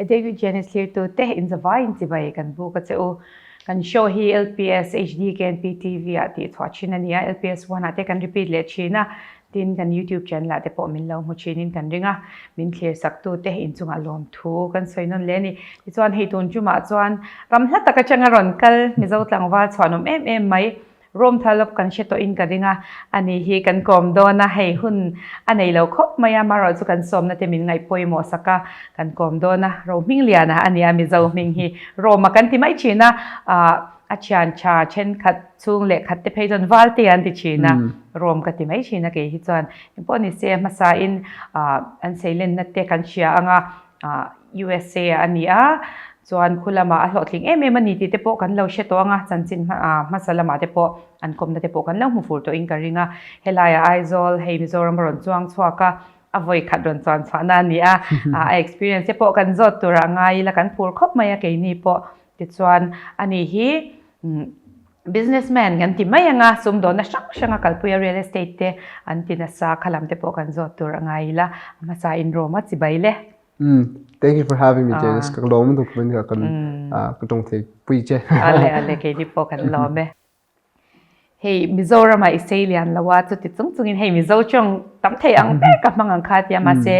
David Janice here to te in the vine tibay kan bu ka tseo kan show hi LPS HD kan PTV ati twatchin ania LPS 1 ate kan repeat le china tin kan YouTube channel ate po min lo mu chinin kan ringa min clear sak tu te in chung alom thu kan soinon le ni ti chuan hei tun chuma chuan ram hla taka changa ron kal mi zo tlangwa chhuanom em mai rom thalop kan sheto in ka ringa ani hi kan kom do na hei hun anei lo khop maya maro chu kan som na te min ngai poimo saka kan kom do na ro ming liana ani ami zo ming hi roma kan ti mai china a chian cha chen khat chung le khat te pheijon walti an ti china rom ka ti mai china ke hi chuan imponi se masa in an seilen na te kan chia anga USA ania chuan khulama a hlotling ani ti te po kan lo she to anga chanchin masalama te po an komna te po kan lo mu fur to in ka ringa helaya aizol hei mizoram ron chuang chhuaka avoi khat ron chuan chhana ni a experience te po kan zot tura ngai la kan phur khop maya ke ni po ti chuan ani hi businessman kan ti mai anga sum do na shanga kalpuya real estate te an tin sa khalam te po kan zot tura ngai la masa in roma chi baile Thank you for having me, Janice. Kalom tu pun kan katong te puije. Ale ke di po kan lome. Hey Mizoram ai Australian lawa chu ti chung chungin hey Mizo chong tam thei ang pe ka mangang khat ya ma se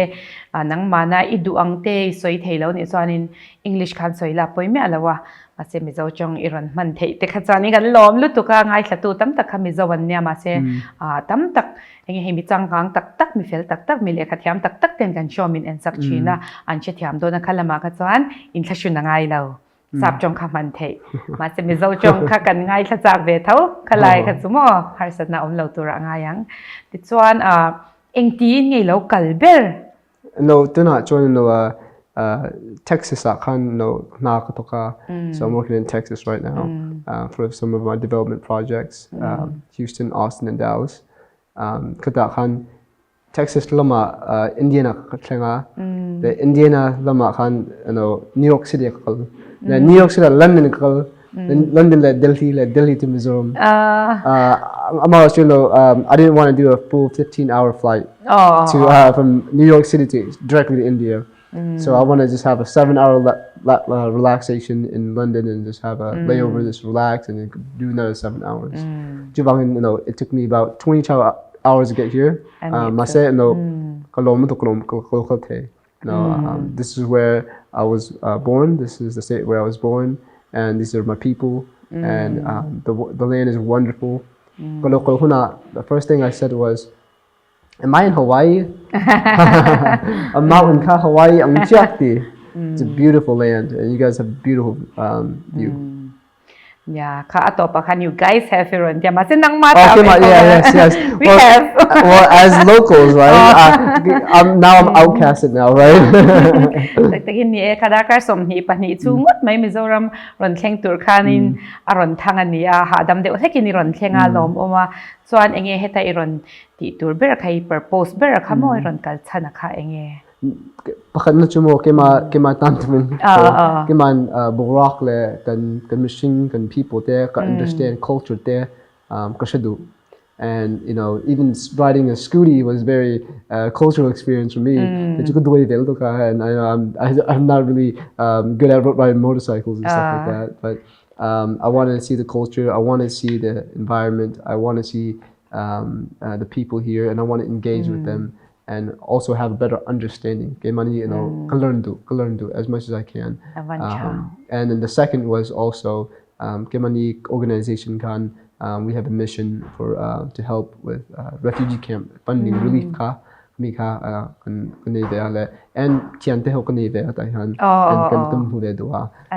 nang mana idu ang te soi theilo ni chuanin English khan soi la poi me alawa ma se Mizo chong iron man thei te kha chani kan lom lu tu ka ngai thatu tam tak kha Mizo wan nia ma se tam tak engi hei mi chang kang tak mi fel tak mi le kha thiam tak ten kan show min en sak china an che thiam do na khalama ka chuan in thla shun na ngai lo sap chong kha man thei ma se mi zo chong kha kan ngai thla chak ve tho khalai kha chumo har sat na om lo tura ngai ti chuan eng ti ngei lo kalber No, tu na chuan no Texas khan no na ka to ka. So I'm working in Texas right now for some of my development projects, Houston, Austin, and Dallas. Kata khan Texas lama Indiana khatlenga the Indiana lama khan New York City kal New York City London kal London Delhi to Mizoram I didn't want to do a full 15-hour flight to from New York City to directly to India. So I want to just have a 7-hour relaxation in London and just have a layover, just relax, and then do another 7 hours. It took me about 22 hours to get here. This is where I was born. This is the state where I was born, and these are my people. And the land is wonderful. The first thing I said was, "Am I in Hawaii?" A mountain ka Hawaii ang Chiakti. It's a beautiful land, and you guys have a beautiful view. Yeah, ka atopa kan you guys have your own. Yeah, masin nang mata. Yes. We have. Well, as locals, right? I'm outcasted now, right? Tagin ni kada kar som hi pani chungot mai Mizoram ron thleng tur khanin aron thangania hadam de hekin ron thlenga lom oma chuan enge heta iron ti tur ber khai purpose ber khamo ron kal chana kha enge Pakat na chumo kema tantamin keman burak le kan machine kan people there can understand culture there kashadu. And even riding a scooty was very cultural experience for me. And I'm not really good at riding motorcycles and stuff like that. But I wanted to see the culture. I want to see the environment. I want to see the people here, and I want to engage with them and also have a better understanding. Learn do as much as I can. And then the second was also organization kan. We have a mission to help with refugee camp funding relief and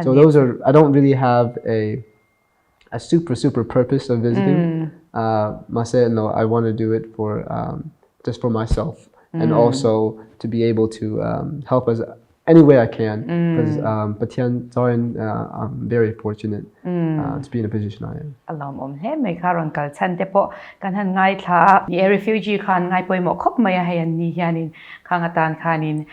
so those are. I don't really have a super purpose of visiting. I want to do it for just for myself and also to be able to help us any way I can, because I'm very fortunate to be in a position I am. Alam mai karon kal chan te po kan han ngai thla ni refugee khan ngai poi mo khop mai hayan ni hianin khangatan khanin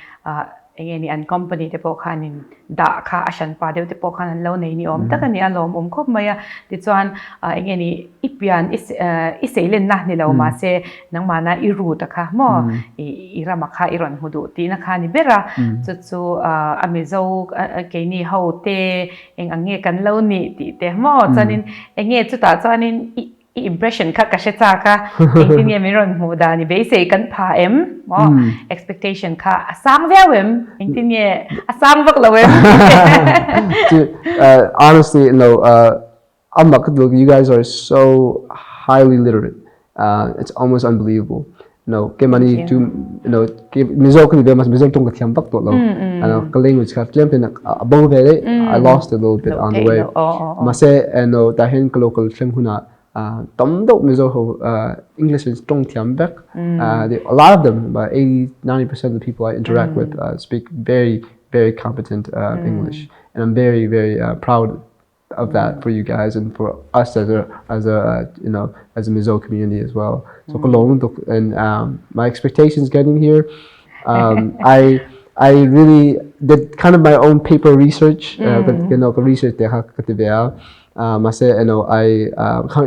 engeni an company te po khanin da kha ashan pa deu te po khan lo nei ni om takani alom khop maya ti chuan engeni ipian iseilen na ni lo ma se nang mana I ru ta kha mo I rama kha iron hudu ti na kha ni bera chu amizo ke ni ho te eng ange kan lo ni ti te mo chanin enge chu ta chanin impression ka she cha ka engtin ye miron hu da ni be se kan pha em mo expectation ka asang vewem engtin ye asang vak lawem honestly you guys are so highly literate. It's almost unbelievable. Ke mani to mizo kan be mas mizo tong ka thiam pak to lo ka language ka tlem ten above I lost a little bit on the way mase ta hen local tlem huna tom do mizo ho English is tong thiam back a lot of them about 80-90% of the people I interact with speak very very competent English, and I'm very very proud of that for you guys and for us as a Mizo community as well. So and my expectations getting here, I really did kind of my own paper research. Research I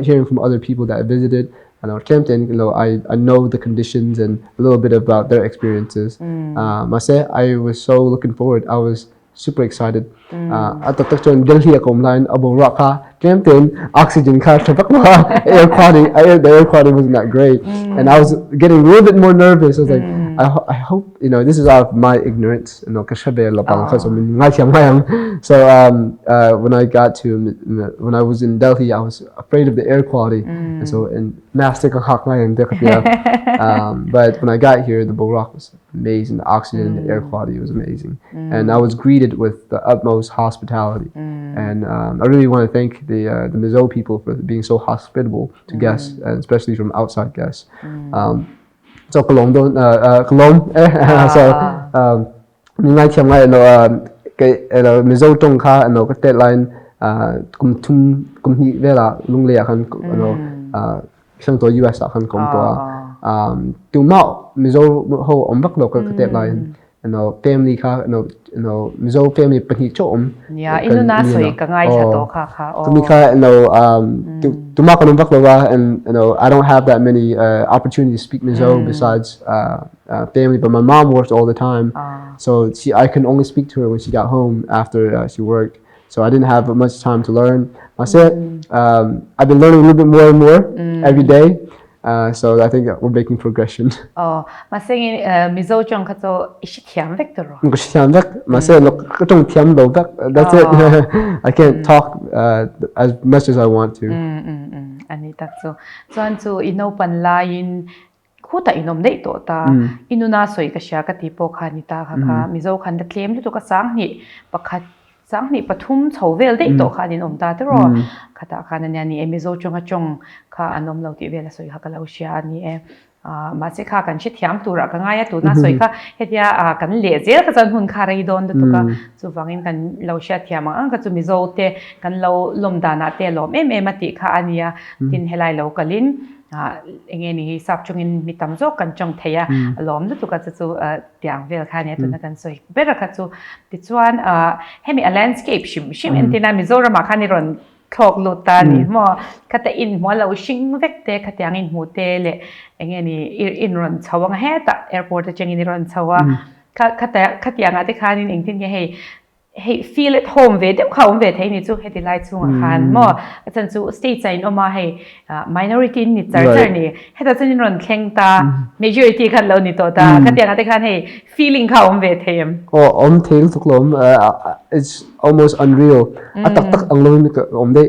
hearing from other people that I visited. And I know the conditions and a little bit about their experiences. I was so looking forward. I was super excited. At the time, Delhi line about Raka, Campton, oxygen car, air quality. The air quality wasn't that great, and I was getting a little bit more nervous. I was like, I hope this is out of my ignorance. So when I got to when I was in Delhi, I was afraid of the air quality, and so but when I got here, the Borak was amazing. The oxygen, the air quality was amazing, and I was greeted with the utmost hospitality. And I really want to thank the Mizo people for being so hospitable to guests, and especially from outside guests. So Cologne, Mizo Tongka and the deadline kumhi vela lungle akan to US akan komtoa tumau Mizo ho ombak local deadline family ka Mizo family pani chom inuna soi ka ngai sa to kha tumika tumak ombak lowa, and I don't have that many opportunities to speak Mizo besides family, but my mom works all the time, so I can only speak to her when she got home after she worked, so I didn't have much time to learn. I said I've been learning a little bit more and more every day. So I think we're making progression. Masing Mizo chong kato ishitiam vector. Ishitiam vec. Masing look katong tiam lo vec. That's it. I can't talk as much as I want to. Ani tatso. So anso inopan lain kuta inom dei to ta inuna soi ka sya ka tipo khanita kha Mizo khan da claim to ka sang ni pakhat sang ni pathum chhovel dei to khanin omta te ro khata khan ani Mizo chong chong kha anom lo ti vela soi kha ka lo sha ni ma se kha kan chi thiam tura ka ngaya tu na soi kha hetia kan le zel ka chan hun kha rei don da tu ka chu wangin kan lo sha thiam ang ka chu Mizo te kan lo lom dana te lom mati kha ania tin helai lo kalin engeni sap chungin mitam zo kan chong theya lom lu tu ka chu tiang vel kha ne tu na kan soi bera kha chu ti chuan hemi a landscape shim entina Mizoram kha ni ron thok lu ta ni mo kata in mo lo shing vek te khatyang in hu te le engeni in ron chawang he ta airport a chengin ron chawa khatyang ate kha ni engtin ge hey feel at home ve de khawm ve thei ni chu heti lai chung khan mo achan chu state sign oma hey minority ni char ni heta chen ron thleng ta majority khan lo ni to ta khatyang ate khan hey feeling khawm ve theim om thel tuklom it's almost unreal atak tak ang lo ni om de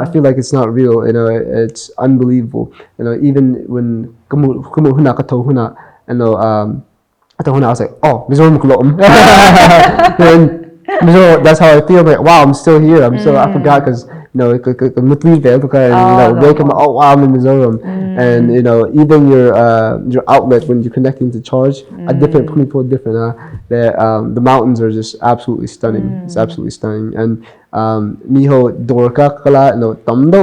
I feel like it's not real, it's unbelievable, even when kumu huna ka tho huna I was like, oh, Mizoram Kulom. So that's how I feel. Like, wow, I'm still here. I forgot because wake up. Oh wow, I'm in Mizoram, and even your outlet when you're connecting to charge a different the mountains are just absolutely stunning. It's absolutely stunning, and miho dorka kala tamdo.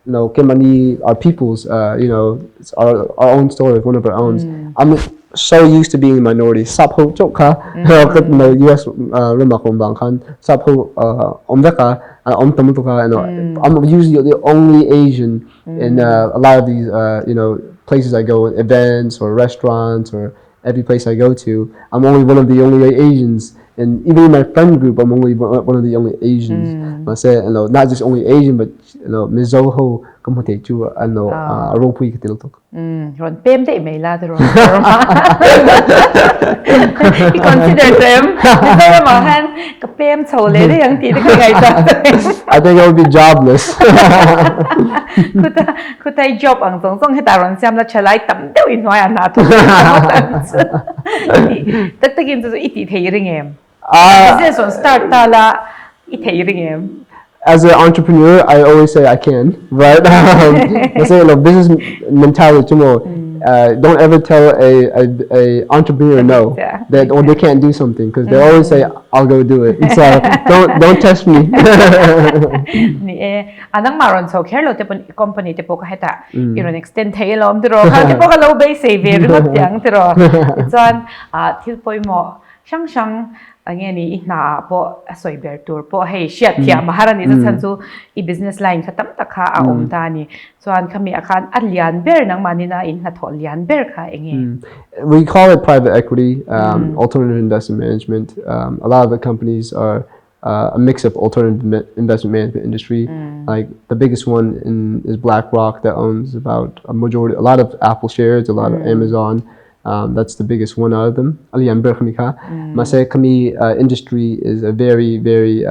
Kemani, our peoples, it's our own story, one of our own. so used to being a minority. Sapho choka, no US remakon bangkan. Sapho omdaka, omtamutoka. I'm usually the only Asian in a lot of these places I go, events or restaurants or every place I go to. I'm only one of the only Asians. And even in my friend group, I'm only one of the only Asians. I say, not just only Asian, but Mizoho, kamote chu, aropui katiltok. Ron pem de may la the ron. He considered them. Mizo mahan ka pem chole de yang ti de kai ta. I think I would be jobless. Kutai job ang song he ta ron siam la chalai tam deu in hoi na tu. Tak takin tu iti thei ring em. Business on start ta la iti thei ring em. As an entrepreneur, I always say I can, right? I say, business mentality, don't ever tell a entrepreneur no, that or they can't do something, because they always say, I'll go do it. So don't test me. Anang maron so care lo te pon company te po ka heta iron extend thai lom tro ka te po ka lo bay save ro tyang tro chon thil poi mo shang angeni na po soi ber tour po hey shit thia maharani sa chanchu I business line khatam takha a omta ni chuan khami akhan alian ber nang manina in ha thol lian ber kha enge we call it private equity, alternative investment management. A lot of the companies are a mix of alternative investment management industry. Like the biggest one is BlackRock that owns about a lot of Apple shares, a lot of Amazon. That's the biggest one out of them. Alian Berkhamika. Masay kami industry is a very, very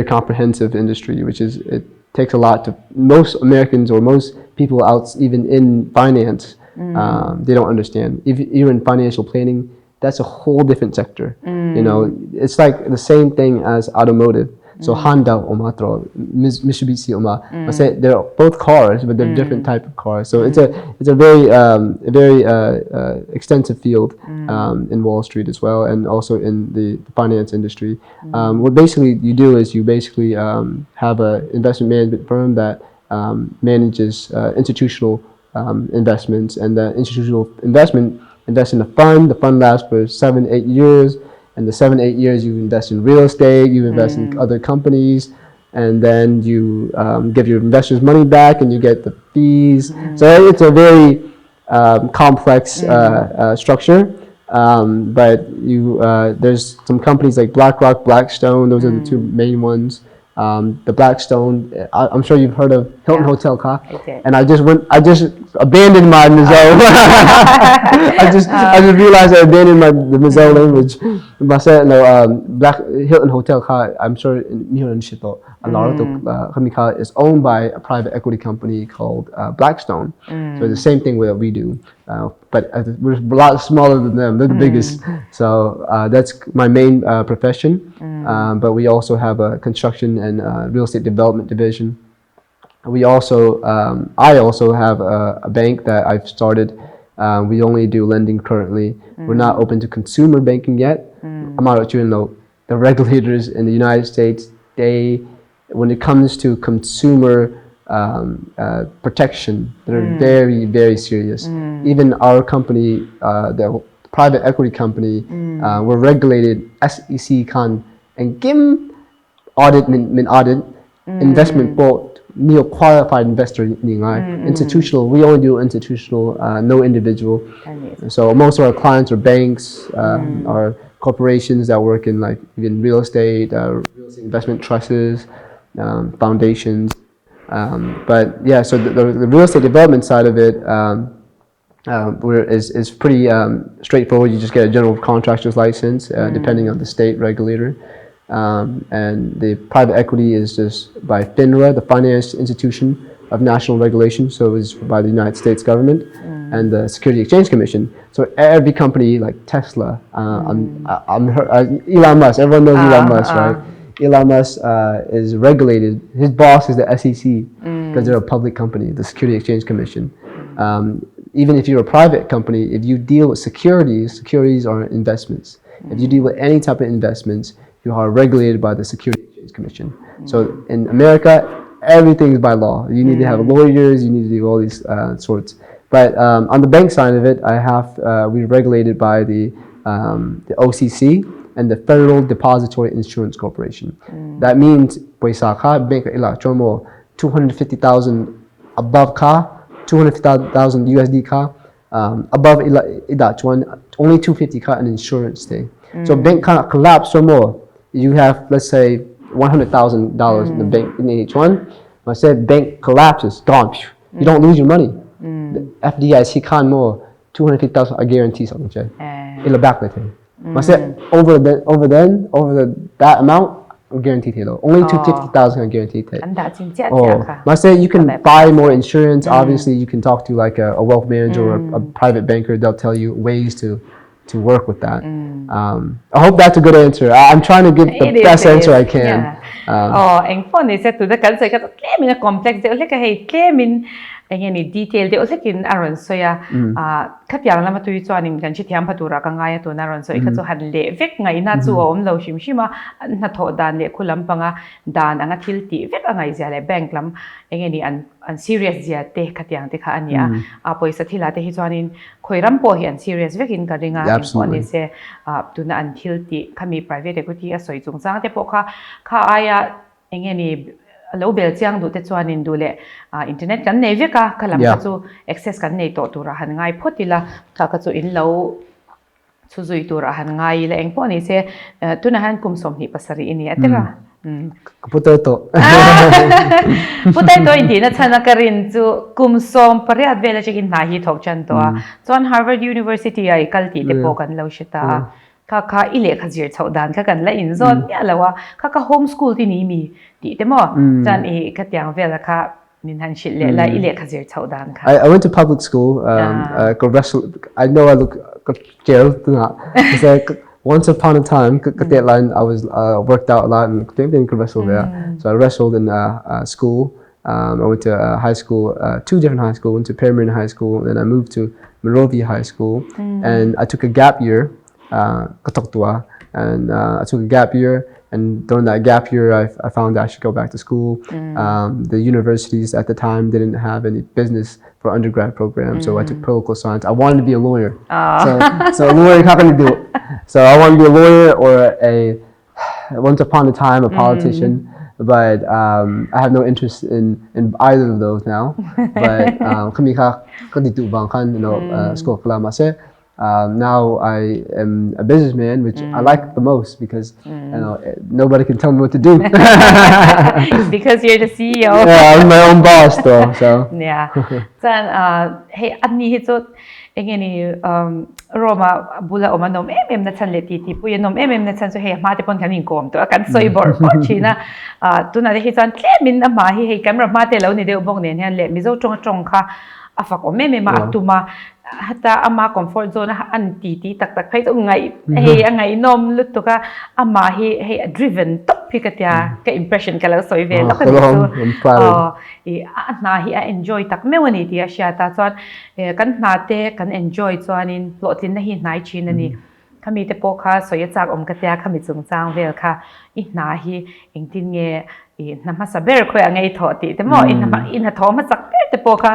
comprehensive industry, which is it takes a lot to most Americans or most people out even in finance. They don't understand. If you're in financial planning, that's a whole different sector. It's like the same thing as automotive. So Honda Omatro, Mitsubishi Oma. I say they're both cars, but they're different type of cars. So it's a very extensive field in Wall Street as well, and also in the finance industry. What basically you do is you basically have an investment management firm that manages institutional investments, and the institutional investment invests in a fund. The fund lasts for 7-8 years. And the 7-8 years you invest in real estate, you invest in other companies, and then you give your investors money back and you get the fees. So it's a very complex structure. But there's some companies like BlackRock, Blackstone, those are the two main ones. The Blackstone, I'm sure you've heard of Hilton Hotel Ka. And I just abandoned my Mizo. I just realized I abandoned the Mizo language. But I said, Hilton Hotel Ka, I'm sure Mihoran Shito, a lot of is owned by a private equity company called Blackstone. So it's the same thing that we do. But we're a lot smaller than them. They're the biggest. So that's my main profession. But we also have a construction and real estate development division. We also, I also have a bank that I've started. We only do lending currently. We're not open to consumer banking yet. The regulators in the United States, when it comes to consumer protection, they're very, very serious. Even our company, the private equity company, we're regulated SEC kan and Kim audit min audit investment board neo qualified investor institutional. We only do institutional, no individual. So most of our clients are banks, are corporations that work in like even real estate investment trusts, foundations. But yeah, so the real estate development side of it is pretty straightforward. You just get a general contractor's license, depending on the state regulator. And the private equity is just by FINRA, the Finance Institution of National Regulation. So it's by the United States government and the Security Exchange Commission. So every company like Tesla, Elon Musk, everyone knows Elon Musk, right? Elon Musk is regulated. His boss is the SEC because they're a public company, the Security Exchange Commission. Even if you're a private company, if you deal with securities are investments. If you deal with any type of investments, you are regulated by the Security Exchange Commission. So in America, everything is by law. You need to have lawyers, you need to do all these sorts. But on the bank side of it, we're regulated by the OCC and the Federal Depository Insurance Corporation. That means Paisaka bank ila chomo 250,000 above ka, 250,000 USD ka, above ila one only 250 ka an insurance thing. So bank ka collapse chomo, you have, let's say, $100,000 in the bank in each one. I said bank collapses, gone. You don't lose your money. The FDIC can't more 250,000. I guarantee something. It'll back with him. I said over that amount, I'm guaranteed it. Only 250,000 I guaranteed it. And that's in I said you can buy more insurance. Obviously, you can talk to like a wealth manager or a private banker. They'll tell you ways to work with that. I hope that's a good answer. I'm trying to give the best answer I can. Ang phone is set to the cancer. Claim in a complex. They like a claim in any detail. They also can aron so ya. Katyang naman to ito aning ganchi tiyang patura kangaya to naron so ikato hadle. Vek nga inatsu law shimshima nato dan le kulam panga dan ang atilti. Vek nga izale bank lam any an serious dia te katyang te kaanya. Apo isa tila te ito aning koiram po hi an serious vek in karinga. Absolutely. Se to na an tilti kami private equity asoy zung sang te po ka aya any low bill chiang du te chuanin dule internet kan nei veka kalam chu access kan nei to turahan ngai photila ka chu in lo chu zui turahan ngai le eng poni se tunahan kum som ni pasari ini atira Potato. Potato hindi na chana karin chu kum som pariat vela chikin nahi thok chan to chuan Harvard University ai kalti te po kan lo shita kaka ile khajir chaudan ka kan la in zon ya lawa kaka homeschool ti ni mi ti te mo chan e katyang vela ka min han shil le la ile khajir chaudan ka I went to public school. I know I look scared. It's like once upon a time, I was worked out a lot and could wrestle there. So I wrestled in school. I went to high school, 2 different high schools. Went to Permian High School, then I moved to Monrovia High School, and I took a gap year. And I took a gap year, and during that gap year, I found that I should go back to school. The universities at the time didn't have any business for undergrad program, so I took political science. I wanted to be a lawyer, so a lawyer, how can you do it? So I wanted to be a lawyer or once upon a time a politician, but I have no interest in either of those now. But now I am a businessman, which I like the most because nobody can tell me what to do. Because you're the CEO. Yeah, I'm my own boss though. So yeah. Hey, adni hito engeni Roma bula omanom na chan letiti po yenom na chan so hey mate pon kanin kom to akan soy bor china tu na hi chan klemin na mahi hey camera mate lo ni de ubong ne han le mi zo chong kha afak o ma atuma hata ama comfort zone an titi tak phai to ngai hey angai nom lut to ka ama hey driven top pikatya ka impression kala soi ve lo ka na hi enjoy tak mewani ti asya ta chuan kan na te kan enjoy chuanin plotlin na hi nai chin ani kami te po kha soya chak om katya kami chung chang vel kha I na hi engtin nge nama saber ko angai thoti te mo in ha thoma chak te po kha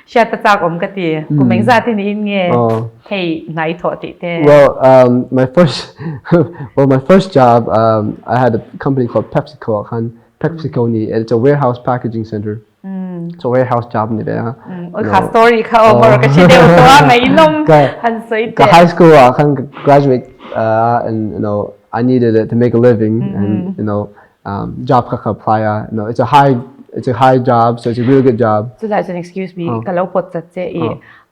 sha ta chak om kati kumeng za ti ni nge hey nai thoti te well my first job I had a company called PepsiCo ni it's a warehouse packaging center. It's a warehouse job ni there. Story ka over ka chide to mai nom han soi te high school kan graduate and I needed it to make a living and job ka apply it's a high job, so it's a really good job. So that's an excuse me kalau pot che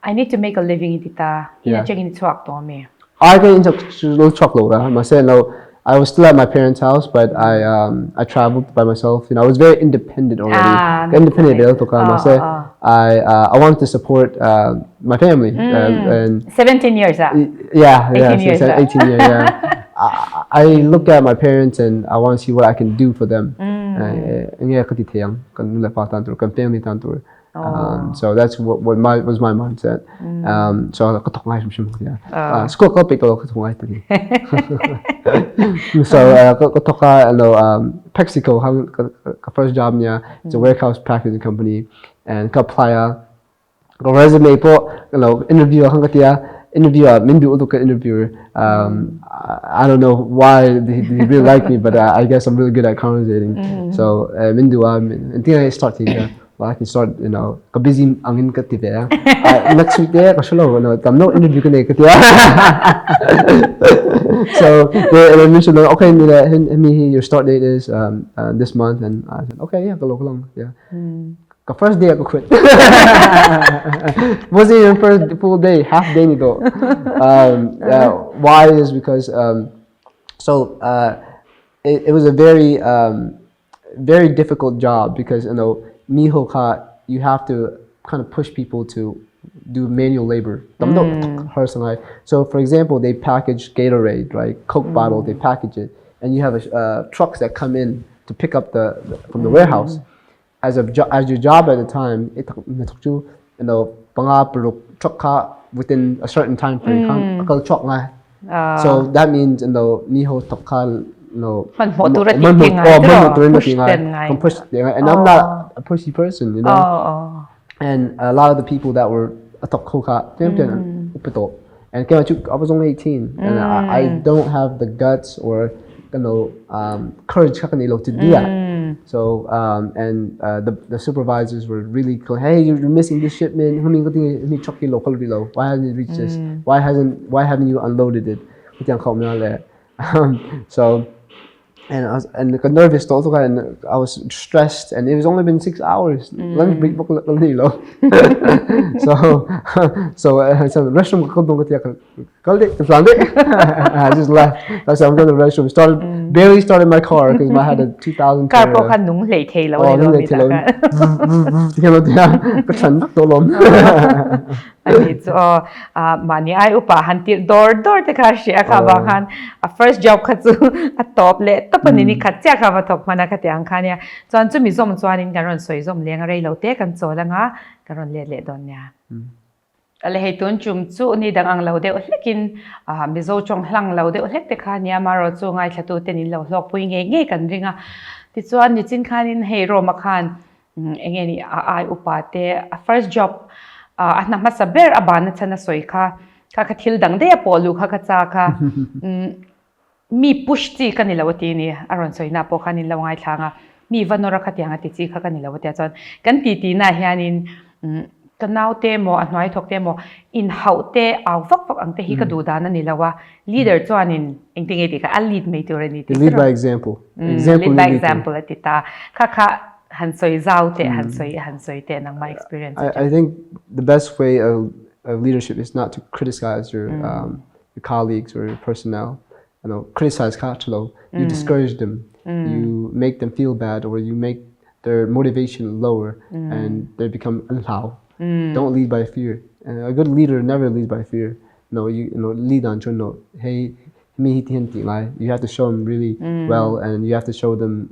I need to make a living in tita ina checking truck to me I got into little truckload I was still at my parents' house, but I traveled by myself. I was very independent already. Independent. I wanted to support my family. And 17 years. 18 years. 18 years. Yeah. I look at my parents and I want to see what I can do for them. So that's what was my mindset. So school ko pito ko tungay tali. So PepsiCo, first job niya, it's a warehouse packaging company, and ka playa Ko resume po, interview akong interview mindu uto ka interviewer. I don't know why they really like me, but I guess I'm really good at conversating. So mindu until I start here. Well, I can start, ka busy angin ka tiba. Next week there, kasalo, tam no interview ka na So they mentioned, okay, your start date is this month, and I said, okay, yeah, kalong, yeah. The first day I quit. Wasn't even first full day, half day nito. Why is because it was a very very difficult job because miho ka you have to kind of push people to do manual labor. So for example, they package Gatorade, right? Coke bottle, they package it, and you have trucks that come in to pick up from the warehouse. As your job at the time, truck ka within a certain time frame. So that means miho tokka push and I'm not a pushy person, and a lot of the people that were and I was only 18 and I don't have the guts or courage to do that. So and the supervisors were really cool. Hey, you're missing this shipment. Why hasn't it reached this? Why haven't you unloaded it? So and I was nervous also, and I was stressed, and it was only been 6 hours. Lunch break so I said restroom I just left. I said I'm going to the restroom. Barely started my car because I had a 2000 car po kan nung late hello mani ay upahan door te kashi akabangan first job khatsu a top le to panini khatya ka batok mana khatyang khania chon chu mi zom chuanin karon soi zom leng rei lo te kan cholanga karon le don nya ale heitun chum chu ni dang ang lo de hlekin mi zo chong hlang lo de hlek te khania maro chu ngai thatu te ni lo hlok pui nge kan ringa ti chuan ni chin khanin hei ro ma khan engeni ai upate first job ahna ma saber abana chana soi kha thil dang de polu kha cha kha mi pushti kanilawati ni aron soi na po kanila ngai thanga mi vanora khatyanga ti chi kha kanilawati chon kan ti na hianin kanaute mo anhai thokte mo in haute aw vak angte hi ka dudana nilawa leader chuanin engtinge ti ka lead me turani ti lead by example lead by example atita kha hansoi zaute hansoi te nang my experience. I think the best way of leadership is not to criticize your colleagues or your personnel. Criticize kachalo. You discourage them. You make them feel bad, or you make their motivation lower, and they become unlao. Don't lead by fear. A good leader never leads by fear. You lead on chono. Hey, you have to show them really well, and you have to show them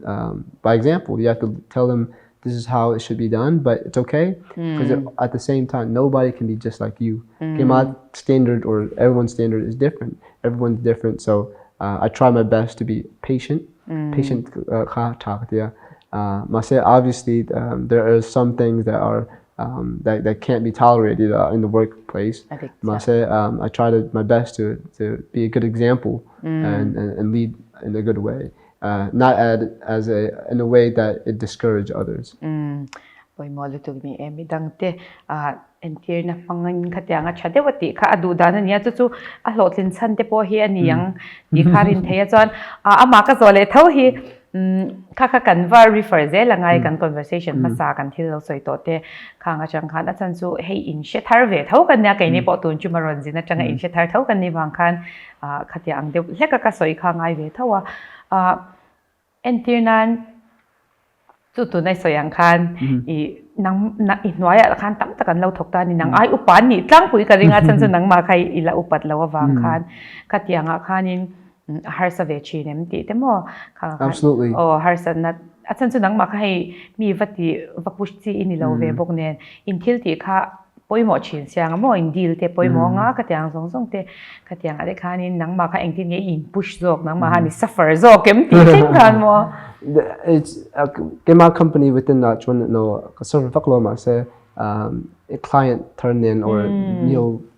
by example. You have to tell them this is how it should be done, but it's okay because at the same time, nobody can be just like you. My standard or everyone's standard is different. Everyone's different, so I try my best to be patient. Obviously, there are some things that are that can't be tolerated in the workplace. I try my best to be a good example and lead in a good way, not in a way that it discourage others. Boy mo lutog mi emi dangte entir na pangan khatyanga chadewati kha adu dana nia chu a hlotlin chan te po hi aniang ni kharin theya chon ama ka zole tho hi kha kanwa refer ze langai kan conversation ma sa kan thil lo soi to te khanga chang khan a chan chu hei in she thar ve tho kan nya kai ni po tun chu maron jina changa in she thar tho kan ni wang khan khatyang de leka ka soi khangai ve thawa entir nan tu nai soyang khan I noya khan tam takan lo thokta ni nang ai upan ni tlang pui ka ringa chan chu nang ma khai ila upat lawa wang khan khatyanga khanin harsa ve chi nem ti temo absolutely harsa na achan chu nang ma khai mi vati vapushti ini lo ve bok nen in thil ti kha poimo chin siang mo in deal te poimo nga katyang song te katyang ade khanin nang ma kha engtin nge in push zok nang ma hani suffer zok kem ti thin kan mo it's my company within that one no sort of fakloma say a client turn in or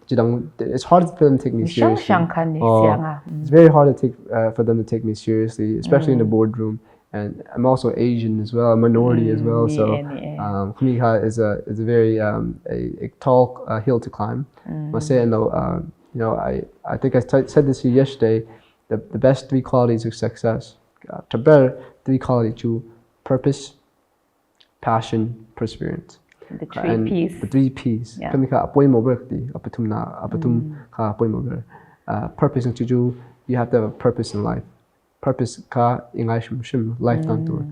it's hard for them to take me seriously. It's very hard to take for them to take me seriously, especially in the boardroom. And I'm also Asian as well, a minority as well. So Kumika is a very a tall hill to climb. I say I think I said this to you yesterday. The best 3 qualities of success. To better 3 qualities to purpose, passion, perseverance. The 3 P's. The 3 P's. Kumika apoy mo berkti apatum na apatum ka apoy mo ber. Purpose and to you have to have a purpose in life. Purpose ka English life tour.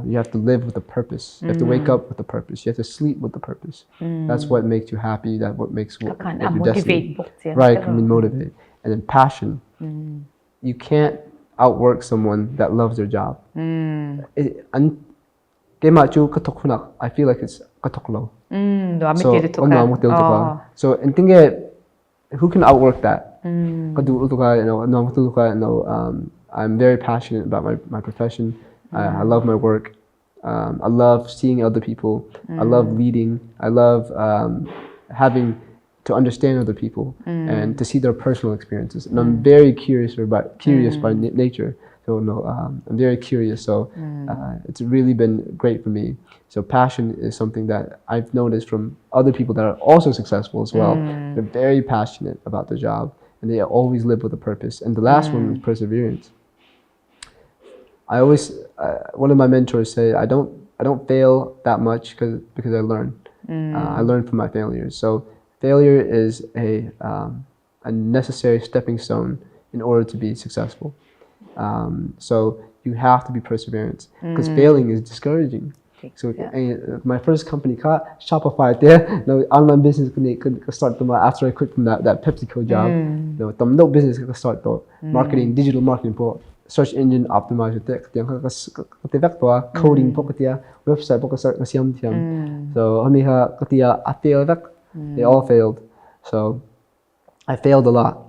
You have to live with a purpose. You have to wake up with a purpose. You have to sleep with a purpose. That's what makes you happy. That's what makes your destiny. Right, can motivate. And then passion. You can't outwork someone that loves their job. I feel like it's katoklo. So and think who can outwork that? I'm very passionate about my profession. I love my work. I love seeing other people. I love leading. I love having to understand other people and to see their personal experiences. And I'm very curious by nature. So I'm very curious. So it's really been great for me. So passion is something that I've noticed from other people that are also successful as well. They're very passionate about their job and they always live with a purpose. And the last one is perseverance. I always, one of my mentors say, I don't fail that much because I learn. I learn from my failures. So failure is a necessary stepping stone in order to be successful. So you have to be perseverant because failing is discouraging. So my first company, Shopify, there, online business could start after I quit from that PepsiCo job. No business could start marketing, digital marketing, search engine optimizer, coding, website, so I failed. They all failed. So I failed a lot.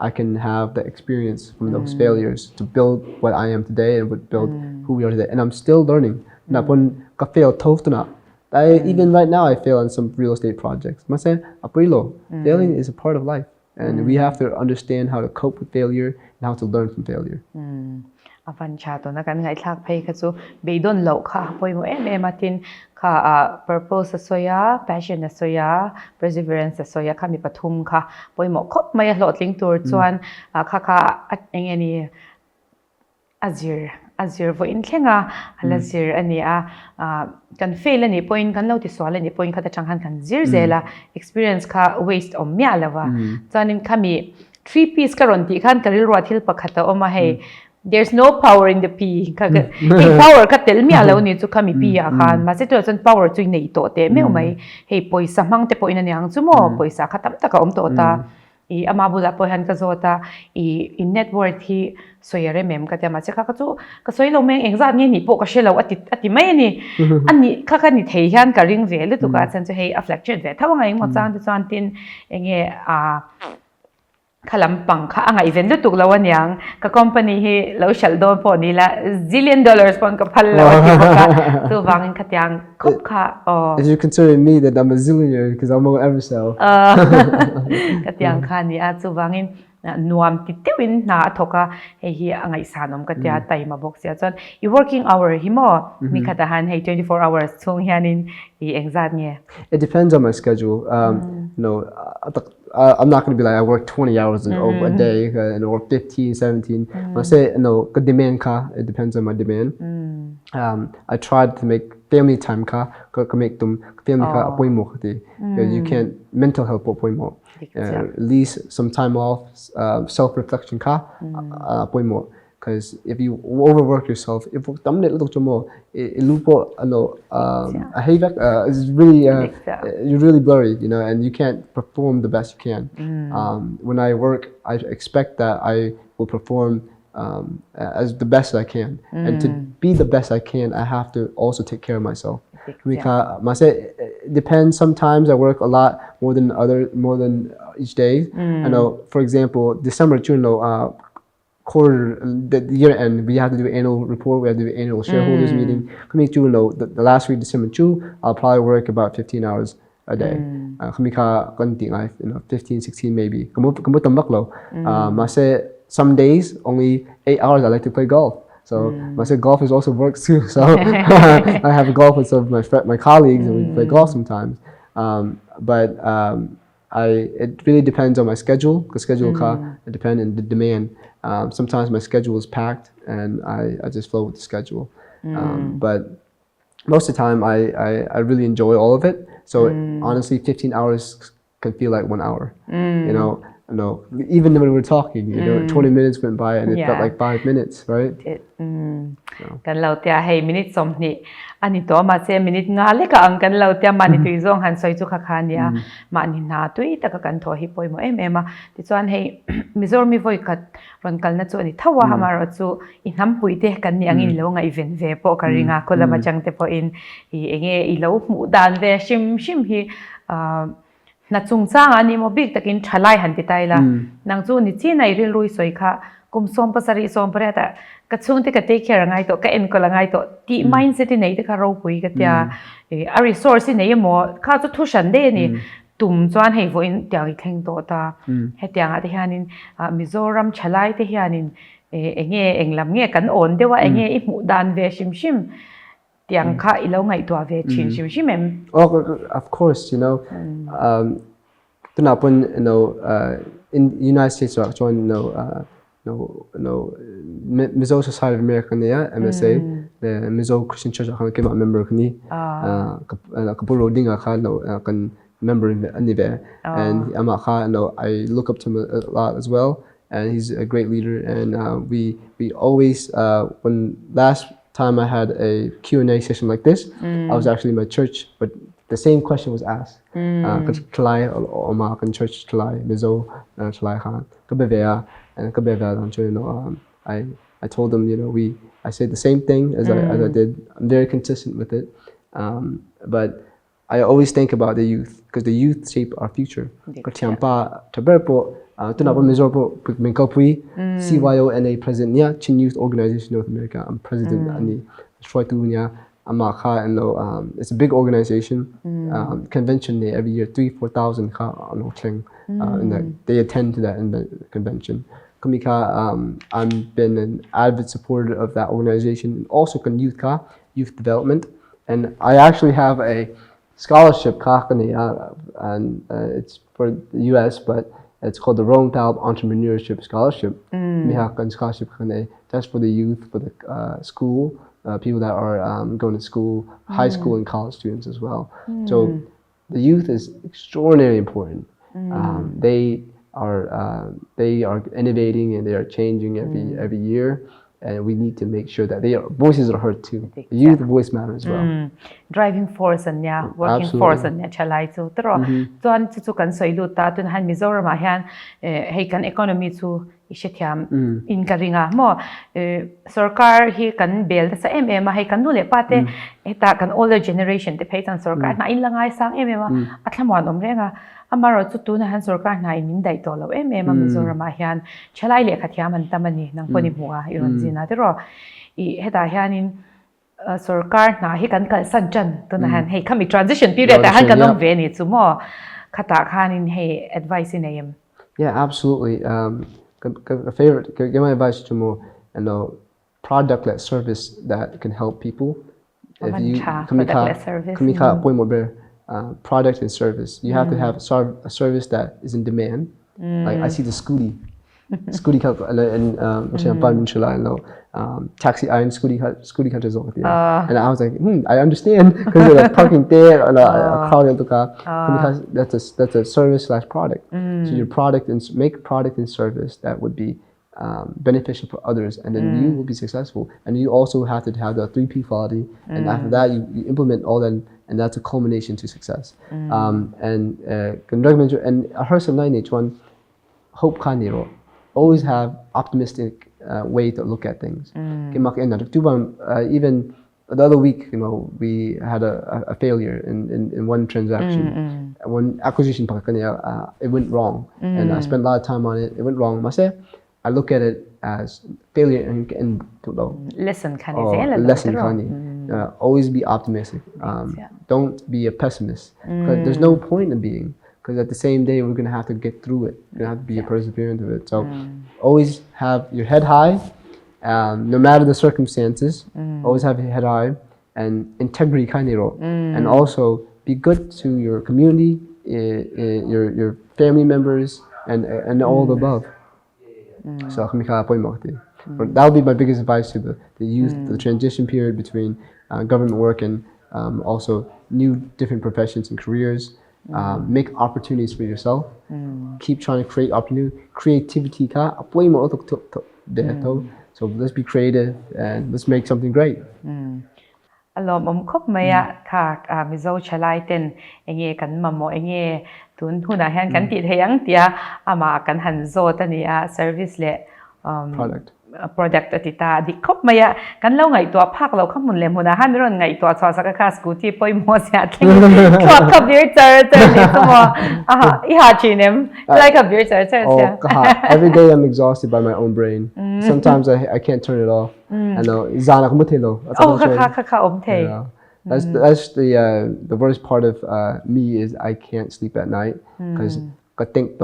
I can have the experience from those failures to build what I am today and would build who we are today. And I'm still learning. Even right now, I fail on some real estate projects. Failing is a part of life. And we have to understand how to cope with failure and how to learn from failure. Avanchado na kan ngai thak phei kha chu beidon lo kha poimo matin kha purpose soya, passion soya, perseverance soya kha mi pathum kha poimo khop mai hlotling tur chuan kha engeni azir vo in thlenga halazir ania kan fail ani point kan lo ti swal ani point kha ta changhan kan zir zela experience kha waste om mya lawa chanin khami 3 piece karon ti khan karil ro thil pakhata oma hei there's no power in the P. Power ka tel mi alaw ni chu kami P ya khan ma se to chon power chu nei to te me mai hei poisa mang te poina niang chu mo poisa khatam ta ka om to ta I amabula po han ka zota I net worth hi soyare mem ka te ma che kha chu ka soi lo meng engza nge ni po ka shelo ati mai ni ani kha ka ni thei hian ka ring ve le tu ka chan chu hei a fluctuate ve thawanga eng mo chang te chuan tin enge khalam pang kha anga event lutuk lawan yang ka company hi lo shal don po nila $1 zillion pon ka phal lawan ki ka so wangin khatyang khop kha As you consider me that I'm a zillionaire because I won't ever sell. Katyang kha ni a chu wangin nuam ti tewin na thoka hi angai sanom katya tai ma box ya chon I working hour hi mo mi khata han hei 24 hours chung hianin I engzat nge It depends on my schedule. I'm not going to be like I work 20 hours a day or 15, 17. I say good demand ka. It depends on my demand. I tried to make family time ka make them family ka apoy mo kati. You can't mental health apoy mo. At least some time off, self-reflection ka apoy mo. Because if you overwork yourself, if it's really you're really blurry, and you can't perform the best you can. When I work, I expect that I will perform as the best I can, and to be the best I can, I have to also take care of myself. It depends. Sometimes I work a lot more than each day. I know, for example, December, June, quarter, the year end, we have to do an annual report, we have to do an annual shareholders meeting. The last week, December 2, I'll probably work about 15 hours a day. 15, 16 maybe. Some days, only 8 hours I like to play golf. So golf is also work too. So I have golf with some of my colleagues and we play golf sometimes. It really depends on my schedule. Because schedule it depends on the demand. Sometimes my schedule is packed and I just flow with the schedule. But most of the time I really enjoy all of it. So honestly, 15 hours can feel like 1 hour. Even when we're talking, 20 minutes went by and it felt like 5 minutes, right? Kan lau tia hey minute som ni ani to ma se minute nga le ka ang kan lau tia mani tui zong han soi chu kha khan ya ma ni na tui ta ka kan tho hi poi mo em ema ti chuan hei mizor mi voi khat ron kal na chu ni thawa hamaro chu in ham pui te kan ni angin lo nga event ve po ka ringa ko lama chang te po in hi enge I lo mu dan ve shim hi na chung chang ani mo big takin thalai han ti tai la nang chu ni chi nai ril rui soi kha kum som pasari som pare ta ka chung te ka take care ngai to ka en ko la ngai to ti mindset nei te ka ro pui ka tia a resource nei mo kha chu thu shan de ni tum chuan hei vo in tia I thleng to ta he tia nga te hianin Mizoram thalai te hianin enge englam nge kan on dewa enge I mu dan ve shim tiang kha I lo ngai to ve chin shim em of course, tunapon in the United States join Mizo Society of America niya MSA the Mizo Christian Church akhan kema member kani kapuro dinga kha kan member ani ve and ama kha I look up to him a lot as well and he's a great leader and we always when last time I had a Q&A session like this I was actually in my church but the same question was asked Kalai Oma kan church Kalai Mizo Kalai khan kabevea and I told them I said the same thing as I did. I'm very consistent with it, but I always think about the youth because the youth shape our future. Katiampa taberpo tunapa mizorpo minkopui CYONA president niya Chin Youth Organization North America. I'm president ani Shwaitunya Amaka and it's a big organization. Convention every year 3,000-4,000 and they attend to that convention. Kamika, I've been an avid supporter of that organization and also youth development. And I actually have a scholarship, and it's for the US, but it's called the Thalop Entrepreneurship Scholarship. Scholarship that's for the youth, for the school, people that are going to school, high school and college students as well. So the youth is extraordinarily important. They are innovating and they are changing every year, and we need to make sure that their voices are heard too. The youth voice matters as well. Driving force and working force and chalai chu tro chuan chu kan soilu ta tun han Mizoram a hian hei kan economy chu ishethiam in karinga mo sarkar hi kan bel sa em hei kan nu le pate eta kan older generation te pheitan sarkar na in langai sang em atlamon omrenga amaro chu tu na han sarkar na in dai to lo em Mizoram a hian chalai le khathiam an tamani nang poni muwa iron jina tro I heta hianin sarkar na hi kan kal san chan tun han hei kami transition period han kan ve ni chu mo khata khanin hei advice in am absolutely a favorite give my advice to more product-led service that can help people if you product and service you have to have a service that is in demand like I see the Scooty and taxi iron Scooty cutters over there and I was like I understand because they're parking there and because that's a service/product so your product and make product and service that would be beneficial for others and then you will be successful and you also have to have the 3P quality and after that you implement all that and that's a culmination to success and I heard some one hope kaniro always have optimistic way to look at things. Even the other week, we had a failure in one transaction. One acquisition, it went wrong. And I spent a lot of time on it. It went wrong. I look at it as failure and lesson kan lesson always be optimistic. Don't be a pessimist. Because there's no point in being. Because at the same day, we're gonna have to get through it. We're gonna have to be perseverant of it. So always have your head high, no matter the circumstances. Always have your head high and integrity and also be good to your community, your family members, and all the above. So that would be my biggest advice to the youth, the transition period between government work and also new different professions and careers. Make opportunities for yourself. Keep trying to create creativity. So let's be creative and let's make something great. Alom khop maya kha mizo chalai ten enge kan mamo enge tun huna han kan ti theyang tia ama kan han zo tania service le product atita di khop maya kan lo ngai to phak lo khamun le huna han ron ngai to cha sa ka scooty poi mo sia thing khop khop dir char ni tomo I ha chinem like a beer char sia every day I'm exhausted by my own brain. Sometimes I can't turn it off. I know zana kumutelo. That's the worst part of me is I can't sleep at night because I think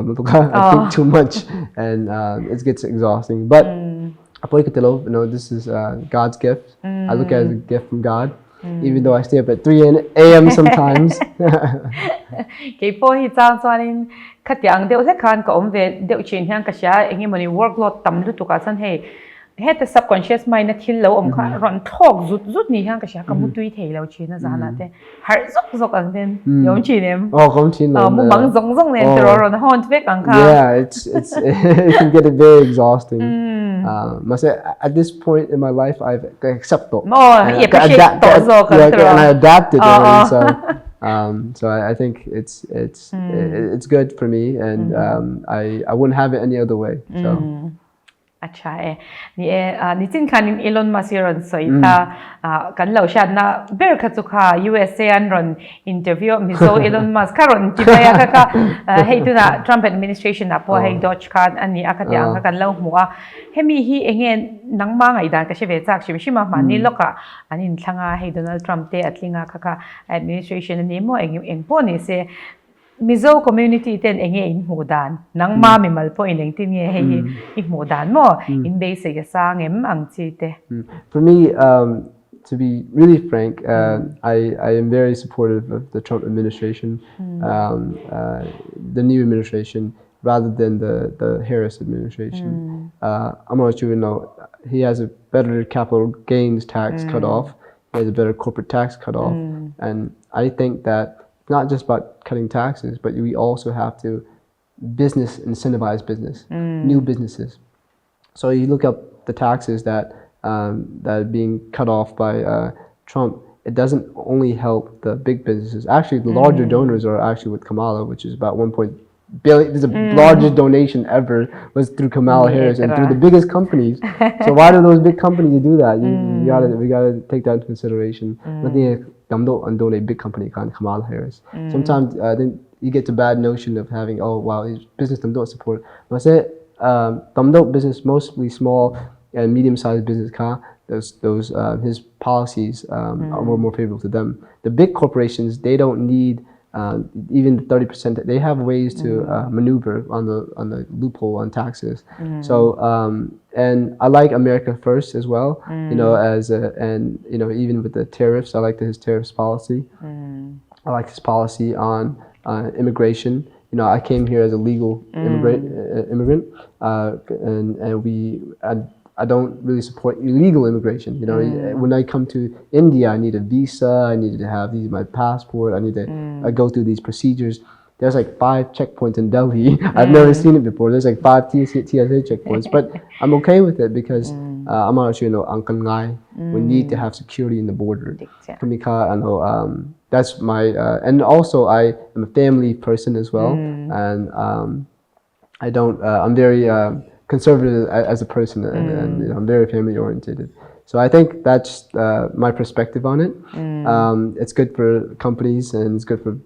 too much and it gets exhausting. But this is God's gift. I look at it as a gift from God. Even though I stay up at 3 a.m. sometimes. Kay po hitang soanin katyang deu se kan ka omve deu chin hyang ka sha engi mani workload tamlu tu ka san he the subconscious mind na thil lo om kha ron thok zut ni hyang ka sha ka mutui thei lo chin na zana te har zok ang den yom chinem kom chin lo mu bang zong nen tro ron hon tvek ang kha it can get very exhausting. At this point in my life, I've accepted and I adapted. So I think it's good for me, and I wouldn't have it any other way. So. Acha ni tin khanin Elon Musk ron soita kan lo shat na ber kha chukha USA an ron interview mizo Elon Musk karon tipaya ka heituna Trump administration na po hei Doge kan ani akatyang kan lo hmuwa hemi hi engen nangma ngai da ka sheve chak shima mani loka anin thlanga hei Donald Trump te atlinga kha administration ni mo engpo ni se Mizo community ten enge in mudan nang ma mi malpo in tin nge hei in mudan mo in base ya sang ang chi te. For me, to be really frank, I am very supportive of the Trump administration, the new administration, rather than the Harris administration. I'm not sure you know he has a better capital gains tax cut off. He has a better corporate tax cut off, and I think that. Not just about cutting taxes, but we also have to incentivize business, new businesses. So you look up the taxes that are being cut off by Trump. It doesn't only help the big businesses. Actually, the larger donors are actually with Kamala, which is about 1 billion. This is the largest donation ever was through Kamala Harris and through the biggest companies. So why do those big companies do that? We gotta take that into consideration. Nothing. Donate big company kind of Kamala Harris. Sometimes then you get the bad notion of having these business don't support. But I say business mostly small and medium-sized business those his policies are more favorable to them. The big corporations they don't need even 30%. They have ways to maneuver on the loophole on taxes. So and I like America First as well. Even with the tariffs, I like his tariffs policy. I like his policy on immigration. I came here as a legal immigrant, and I don't really support illegal immigration. When I come to India, I need a visa. I need to have my passport. I need to go through these procedures. There's like 5 checkpoints in Delhi. I've never seen it before. There's like 5 TSA checkpoints, but I'm okay with it because I'm not sure. We need to have security in the border. That's my and also I am a family person as well, and I don't. I'm very conservative as a person, and I'm very family oriented. So I think that's my perspective on it. It's good for companies and it's good for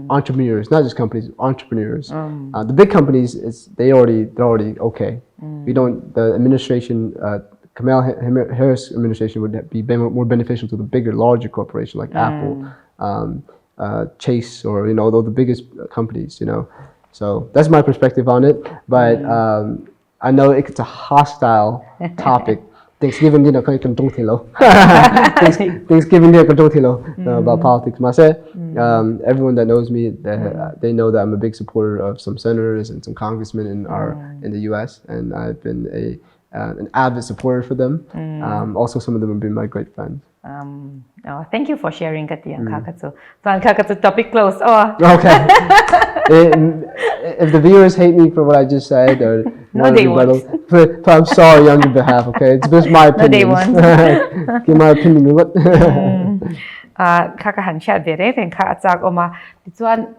entrepreneurs, not just companies, entrepreneurs. The big companies, they're already okay. We don't. The administration, Kamala Harris administration would be more beneficial to the bigger, larger corporation like Apple, Chase, or the biggest companies. So that's my perspective on it. But I know it's a hostile topic. Thanksgiving dinner kan don't hello. Thanksgiving dinner don't hello about politics. Everyone that knows me, they know that I'm a big supporter of some senators and some congressmen in the U.S. and I've been an avid supporter for them. Also, some of them have been my great friends. Thank you for sharing Katiyang Kakatsu. So Kakatsu topic closed. Okay. If the viewers hate me for what I just said, or no, they won't. But I'm sorry on your behalf. Okay, it's just my opinion. No, they won't. Give my opinion. What? Kakahan siya dire, then kaatsak oma. Dituan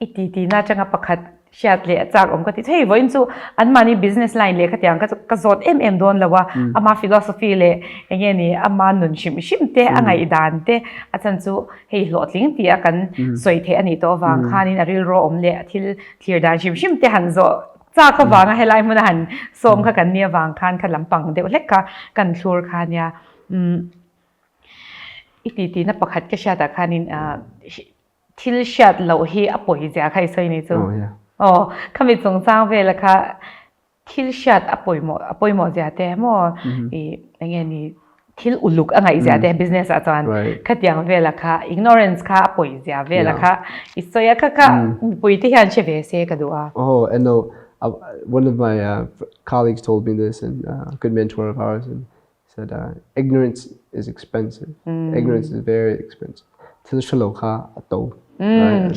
ititi na changa pakat siya le atsak om kati. Hey, voin so an mani business line le katiyang kazot don lawa ama philosophy le engeni ama nun shimte angai idante atan so hey lotling ti akan soithe ani to wang khanin aril ro om le athil clear dan shimte hanzo cha ka wanga helai mun han som kha kan nia wang khan kha lampang de lekka kan thur khania ititi na pakhat ka sha ta khanin thil shat lo hi apoi ja khai soi ni chu kami chung sang ve la kha thil shat apoi mo ja te mo engeni thil uluk angai ja te business a chan khatyang ve la kha ignorance kha apoi ja ve la kha isoya kha pui ti han che ve se ka duwa. And no, one of my colleagues told me this, and a good mentor of ours, and said ignorance is expensive. Ignorance is very expensive. Thil shalo kha ato. And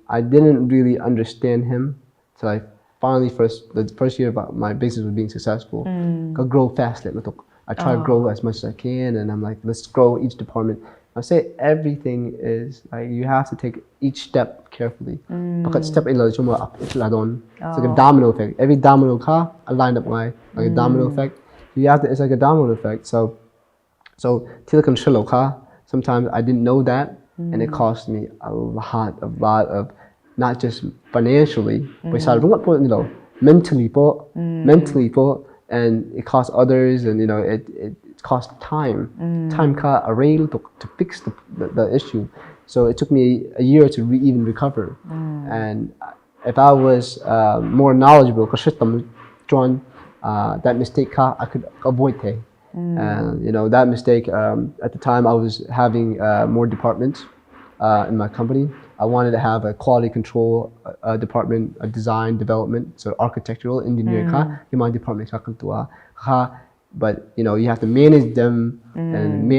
I didn't really understand him till I finally the first year of my business was being successful. Go grow fast. I try to grow as much as I can, and I'm like, let's grow each department. I say everything is like you have to take each step carefully. Because step it's like a domino effect. Every domino car lined up like a domino effect. It's like a domino effect. So Tilkan Shiloka, sometimes I didn't know that, and it cost me a lot of not just financially, but mentally, and it cost others, and it cost time. Time ka array to fix the issue. So it took me a year to even recover. And if I was more knowledgeable, that mistake I could avoid it. And that mistake, at the time I was having more departments in my company. I wanted to have a quality control department, a design development, so architectural engineering in my department. But you have to manage them, and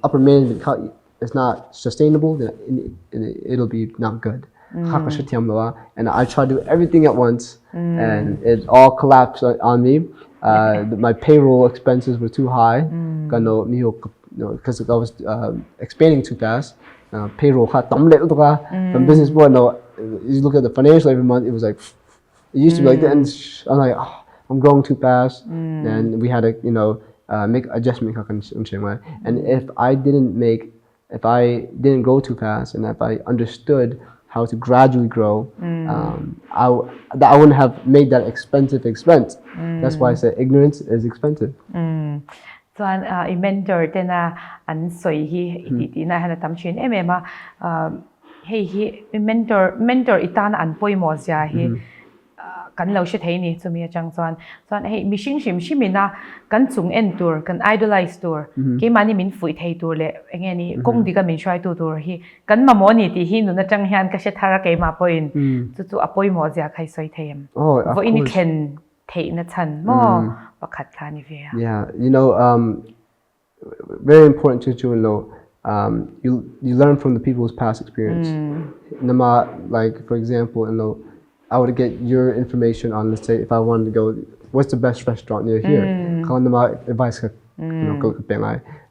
upper management is not sustainable, then it'll be not good. And I tried to do everything at once, and it all collapsed on me. My payroll expenses were too high, because I was expanding too fast. Payroll from business board. You look at the financial every month. It was like it used to be like that, and I'm like, I'm growing too fast, and we had to make adjustment. And if I didn't go too fast, and if I understood how to gradually grow, I wouldn't have made that expensive expense. That's why I said ignorance is expensive. So mentor tena an soi hi iti na hana tamchin emema he mentor itan an poi mo ja hi kan lo she thei ni chumi chang chuan hey mishing shimina kan chung en tur kan idolize tur ke mani min fui thei tur le engeni kong diga min shwai tu tur hi kan mamoni ti hi nu na chang hian ka she thara ke ma poin chu apoi mo ja khai soi theim vo in ken thei na chan mo pakhat khani ve. Yeah, very important to know. You learn from the people's past experience. Like for example, I would get your information on, let's say, if I wanted to go, what's the best restaurant near here? Advice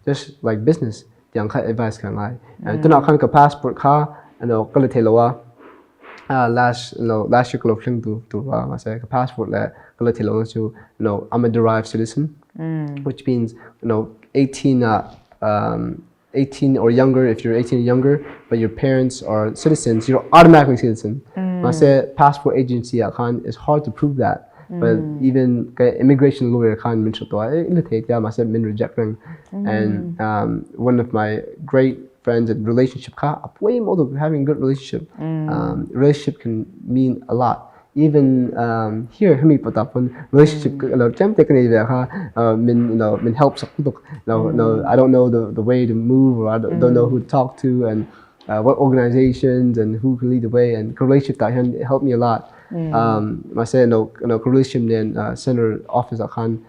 just like business, advice and to not passport last year I say passport I'm a derived citizen, which means 18 18 or younger, if you're 18 or younger, but your parents are citizens, you're automatically citizen. I said passport agency it's hard to prove that. But even immigration lawyer can mention I said min rejecting. And one of my great friends and relationship having good relationship. Relationship can mean a lot. Even here, relationship min helps. I don't know the way to move, or I don't know who to talk to, and what organizations and who can lead the way. And relationship that helped me a lot. I said relationship then center office and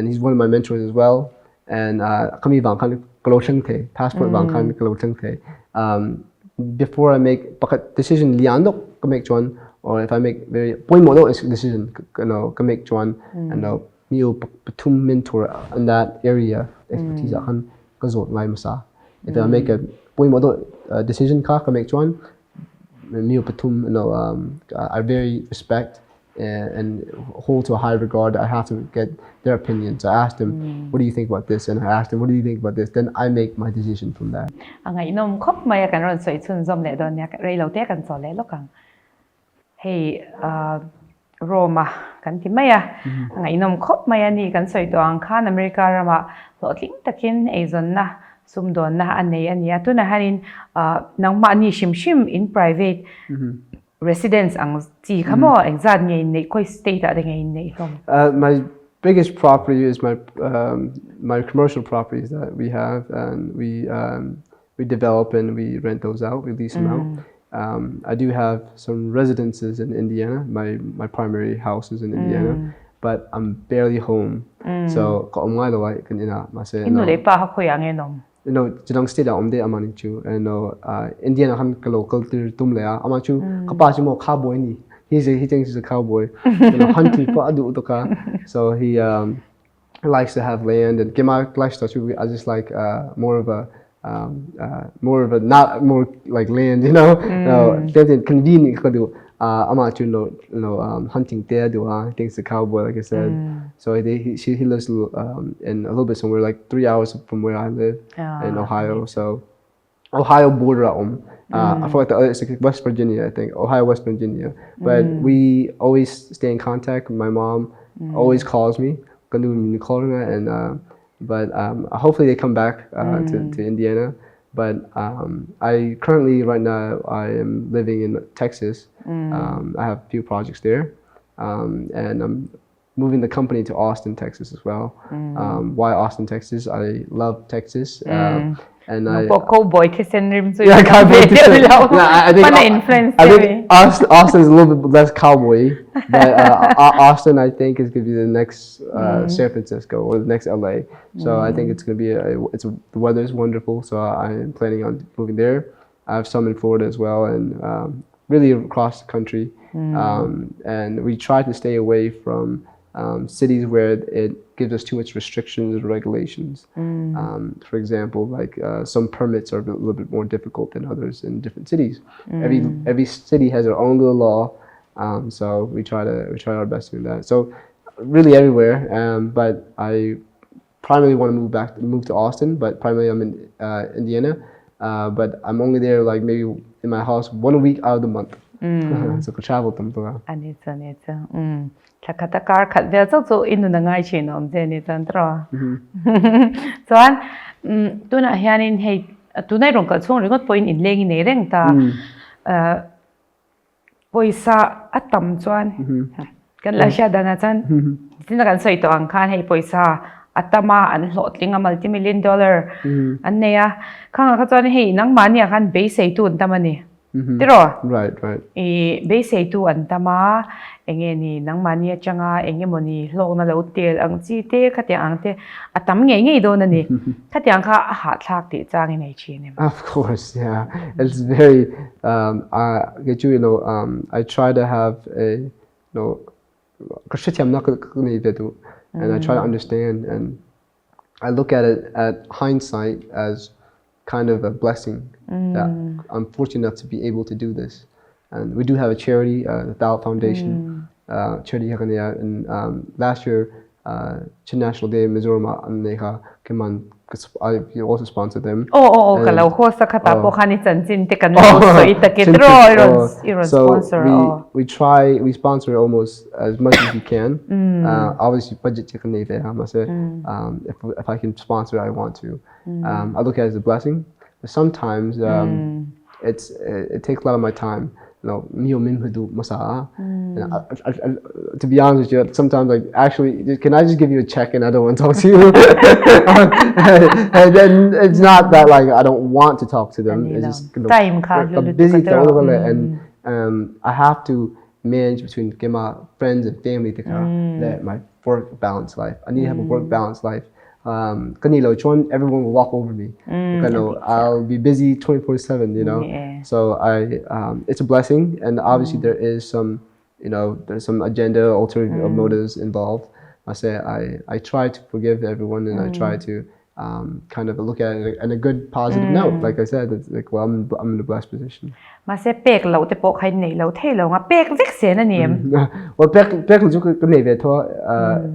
he's one of my mentors as well. And kami passport before I make decision make one, or if I make very decision make one, and patum mentor in that area expertise if I make a decision make one I very respect and hold to a high regard. I have to get their opinions. I asked them, what do you think about this? And I asked them, what do you think about this? Then I make my decision from that. Ngày nôm khóc mày kan ron soi chun zom le don ya rei lo te kan so le lo kang hey Roma kan ti maya ngày nôm khóc maya ni kan soi to ang khan America rama lo tling takin azon na sum don na anei ania tu na hanin nang ma ni shim in private residence ang chi khamo exact ngei nei koi state ade ngei nei kom. My biggest property is my commercial properties that we have, and we develop and we rent those out, we lease them out. I do have some residences in Indiana. My primary house is in Indiana, but I'm barely home. So jidang state amanichu, and Indiana han culture tumlea amachu kapasimo cowboy ni. He thinks he's a cowboy. Hunting so he likes to have land, and Gema lifestyle I just like more of a not more like land, convenient amachu hunting there he thinks a cowboy, like I said. So he lives in a little bit somewhere like 3 hours from where I live in Ohio. So Ohio border I feel like the other it's like West Virginia, I think Ohio, West Virginia. But we always stay in contact. My mom always calls me, and but hopefully they come back to Indiana. But I currently right now I am living in Texas. I have a few projects there, and I'm moving the company to Austin, Texas as well. Why Austin, Texas? I love Texas. And cowboy cowboy. I think Austin is a little bit less cowboy, but Austin I think is going to be the next San Francisco or the next LA. So I think it's going to be the weather is wonderful. So I'm planning on moving there. I have some in Florida as well, and really across the country. And we try to stay away from cities where it gives us too much restrictions and regulations. For example, like some permits are a little bit more difficult than others in different cities. Every city has their own little law, so we try our best to do that. So really everywhere, but I primarily want to move to Austin, but primarily I'm in Indiana, but I'm only there like maybe in my house 1 week out of the month. So I travel them to Chakatakar khat vel chok chu inu na ngai chin om je ni tan tro chuan tuna hianin hei tunai rong kal chung ringot point in lengi nei reng ta poisa atam chuan kan la sha dana chan tin kan soi to ang khan hei poisa atama an hlotling a multi-million dollar an neya khang kha chuan hei nang mania khan be sei tu tamani tiro right be sei tu an tama enge ni nang mania changa enge moni hlok na lo tel ang chi te khate ang te atam nge do na ni khate ang kha ha thlak ti chang nei chi ne. Of course, yeah. It's very I get I try to have a and I try to understand, and I look at it at hindsight as kind of a blessing that I'm fortunate enough to be able to do this. And we do have a charity, the Thalop Foundation, charity and last year, National Day in Mizoram, you also sponsor them. Kalau host sa kata po kanitan sin te kan so itakitro iron sponsor. We sponsor almost as much as we can. Obviously budget check on if I can sponsor I want to. I look at it as a blessing. But sometimes it takes a lot of my time. To be honest with you, sometimes like actually, can I just give you a check and I don't want to talk to you? And then it's not that like I don't want to talk to them. It's just time busy and I have to manage between my friends and family to my work balance life. I need to have a work balance life. Everyone will walk over me. I'll be busy 24/7, you know. So it's a blessing, and obviously there is some, there's some agenda, ulterior motives involved. I try to forgive everyone, and I try to kind of look at it in a good, positive note. Like I said, it's like, well, I'm in a blessed position. Pek lau te pok hai nei lau the lau nga pek vek se na niem. Well, pek lu ko nei ve tho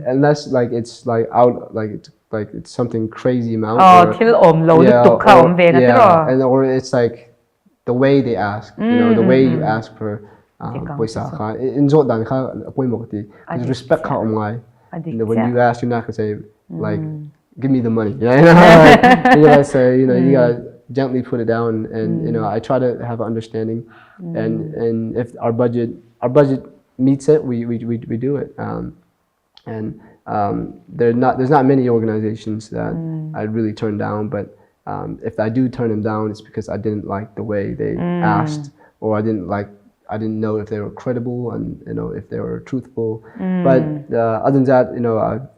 unless like it's like out like it's something crazy amount. Thil om lau tuk kha om ve na tro. And or it's like the way they ask, the way you ask for poisa kha in zo dan kha apoi mo ti respect kha om ngai. When you ask, you're not gonna say like give me the money. You gotta say, you gotta gently put it down, and I try to have an understanding, and if our budget meets it, we do it, and there's not many organizations that I really turn down, but if I do turn them down, it's because I didn't like the way they asked, or I didn't know if they were credible and if they were truthful. But other than that,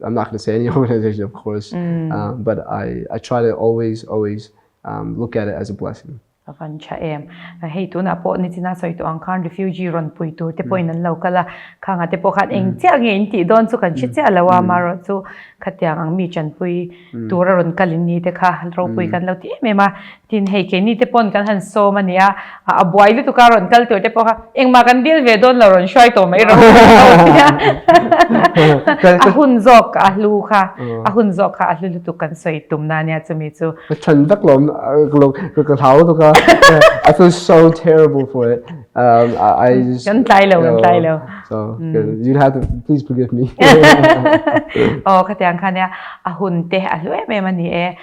I'm not going to say any organization, of course, but I try to always look at it as a blessing. Akan cha em hei tu na po ni tina soi tu ang khan refugee ron pui tu te point nan lokala khanga te po khat eng cha nge ti don chu kan chi cha lawa maro chu khatyang ang mi chan pui tu ra ron kalin ni te kha ro pui kan lo ti me ma tin hei ke ni te pon kan han so mania a boy lu tu ka ron kal tu te po kha eng ma kan dil ve don la ron shoi to mai ro a hun zok a lu kha a hun zok kha a lu tu kan soi tum na nya chu mi chu chan dak lom ko thau tu ka I feel so terrible for it. I just so you'd have to please forgive me. Khatyang khania a hun te a hlue me mani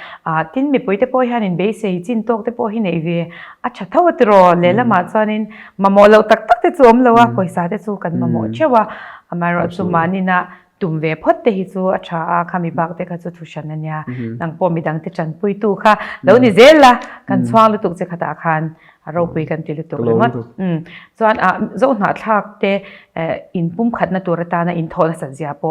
tin mi pui te po hian in be sei chin tok te po hi nei ve a tha thaw tro le lama chanin mamolo tak tak te chom lowa poisa te chu kan mamo chewa amaro chu manina tum ve phot te hi chu a tha a khami bak te kha chu thushan ania nang po mi dang te chan pui tu kha lo ni zela kan chwang lu tuk che khata khan ro pui kan ti lu tuk mat chuan zo na thak te in pum khat na tur ta na in thol san zia po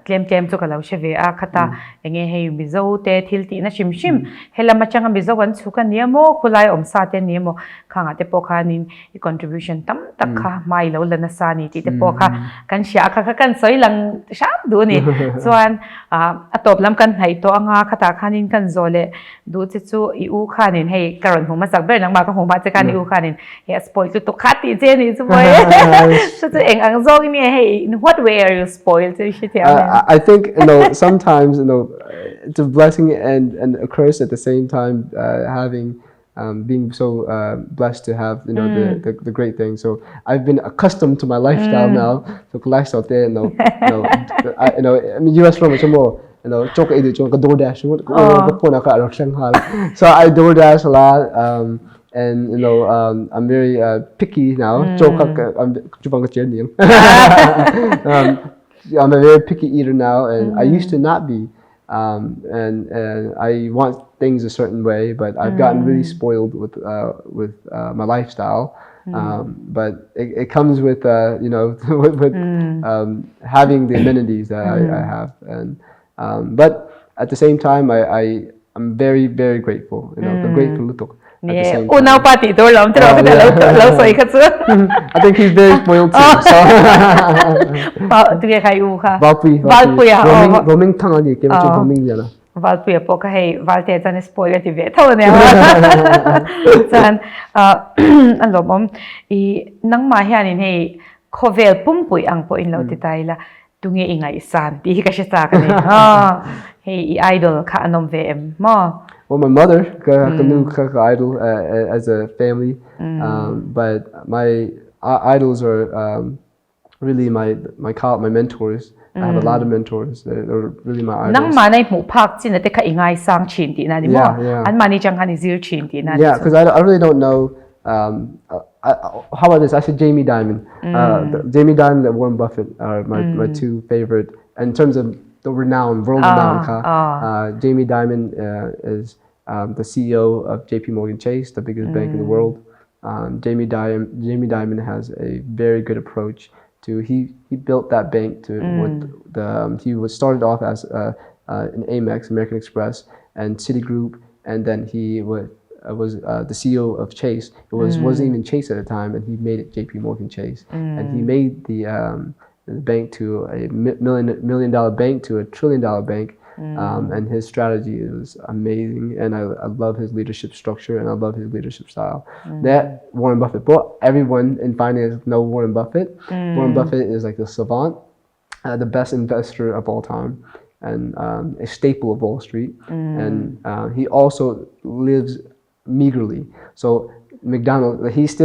tlem chu ka lo sheve a khata enge hei mi zo te thil ti na shim shim hela ma changa mi zo wan chu ka niamo khulai om sa te niamo khanga te po kha nin I contribution tam tak kha mai lo lana sa ni ti te po kha kan sha kha kan soi lang sham du ni chuan atop lam kan hai to anga khata khanin kan zole du che chu I u khanin hei karon hu ma sak ber nang ma ka hu ma che kan I u khanin he spoil tu to khati je ni chu boy eng ang zong ni hey in what way are you spoiled you should tell me. I think sometimes it's a blessing and a curse at the same time having being so blessed to have the great thing. So I've been accustomed to my lifestyle now. So lifestyle there I mean US from more chok edu chok DoorDash ko na ka rakshan hal. So I DoorDash a lot and I'm very picky now. I'm a very picky eater now, and I used to not be. And I want things a certain way, but I've gotten really spoiled with my lifestyle. But it comes with with having the amenities that I have, and but at the same time I'm very very grateful. I'm grateful to Unaw pati to lam tro ka law soi ka chu I think he's very spoiled too. So tu ke khai u kha Valpui roaming thang ani ke chu roaming jana Valpui po ka hei valte chan spoil ti ve tho ne chan an lo bom I nang ma hian in hei khovel pum pui ang po in lo ti tai la tunge ingai san ti ka sha ta ka ne hey idol ka anom VM mo. Well, my mother, ka idol as a family, but my idols are really my mentors. I have a lot of mentors. They're really my idols. Nang manay mo pak chin ate ka ingay sang chin di na ni mo. Yeah. An mani chang kan zir chin di na. Yeah, because I really don't know. How about this? I said Jamie Dimon. Jamie Dimon and Warren Buffett are my two favorite in terms of the renown, world renown. Jamie Dimon is the CEO of J.P. Morgan Chase, the biggest bank in the world. Jamie Dimon has a very good approach to he built that bank to what he was started off as an Amex, American Express, and Citigroup, and then he was the CEO of Chase. It wasn't even Chase at the time, and he made it J.P. Morgan Chase, and he made the bank to a $1 million bank to a $1 trillion bank. And his strategy is amazing, and I love his leadership structure, and I love his leadership style. That Warren Buffett, but everyone in finance know Warren Buffett. Warren Buffett is like the savant, the best investor of all time, and a staple of Wall Street. And he also lives meagerly. So McDonald's, he's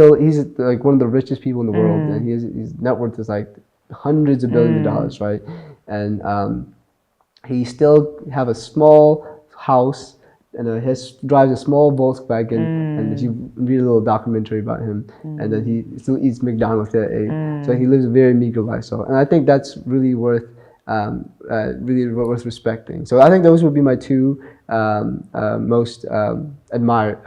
like one of the richest people in the world, and his net worth is like hundreds of billions of dollars, right? And he still have a small house and drives a small Volkswagen. And if you read a little documentary about him, and then he still eats McDonald's at 8. So he lives a very meager lifestyle, and I think that's really worth respecting. So I think those would be my two most admired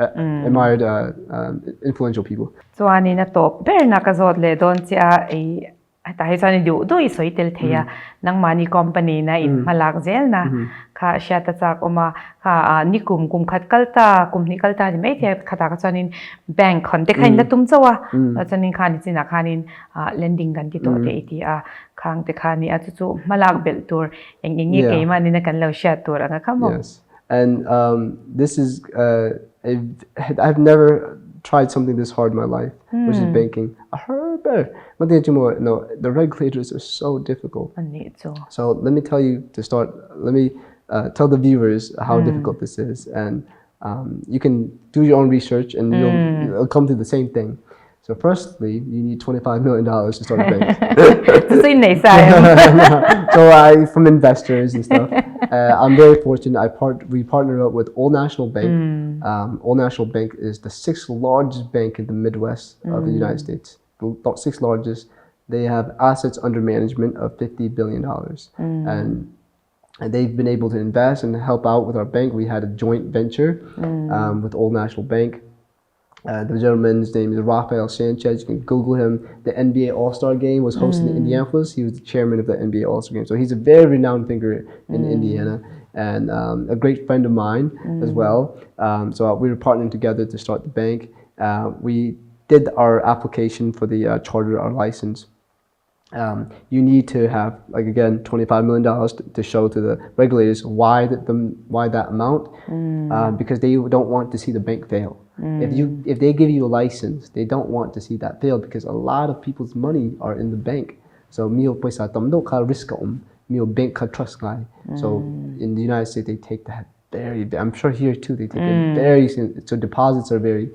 influential people. So ani na top ber na kazot le don sia ai tahi sani do isoi tel theya nang mani company na in malak zel na kha sha ta chak oma kha nikum kum khat kalta kum ni kalta ni mai the khata ka chanin bank khon te khain la tum chawa chanin khani china khanin lending gan ti to te ti khang te khani a chu malak bel tur eng nge ke mani na kan lo sha tur anga khamo. Yes, and this is I've never tried something this hard in my life, which is banking. No, the regulators are so difficult. So let me tell you to start. Let me tell the viewers how difficult this is, and you can do your own research, and you'll come to the same thing. So firstly, you need $25 million to start a bank. So from investors and stuff. I'm very fortunate. We partnered up with Old National Bank. Old National Bank is the 6th largest bank in the Midwest of the United States. The 6th largest. They have assets under management of $50 billion. And they've been able to invest and help out with our bank. We had a joint venture with Old National Bank. The gentleman's name is Rafael Sanchez. You can Google him. The NBA All-Star Game was hosted in Indianapolis. He was the chairman of the NBA All-Star Game. So he's a very renowned figure in Indiana, and a great friend of mine as well. So we were partnering together to start the bank. We did our application for the charter, our license. You need to have, like, again, $25 million to show to the regulators why that amount, because they don't want to see the bank fail. If they give you a license, they don't want to see that fail, because a lot of people's money are in the bank. So mio paisa tamdo ka risk mio bank ka trust guy. So in the United States, they take that very. I'm sure here too they take it very. So deposits are very